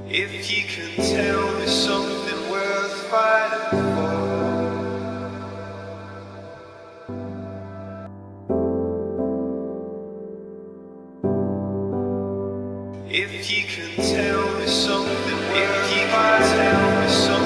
If you can tell me something worth fighting for, if you can tell me something worth fighting for.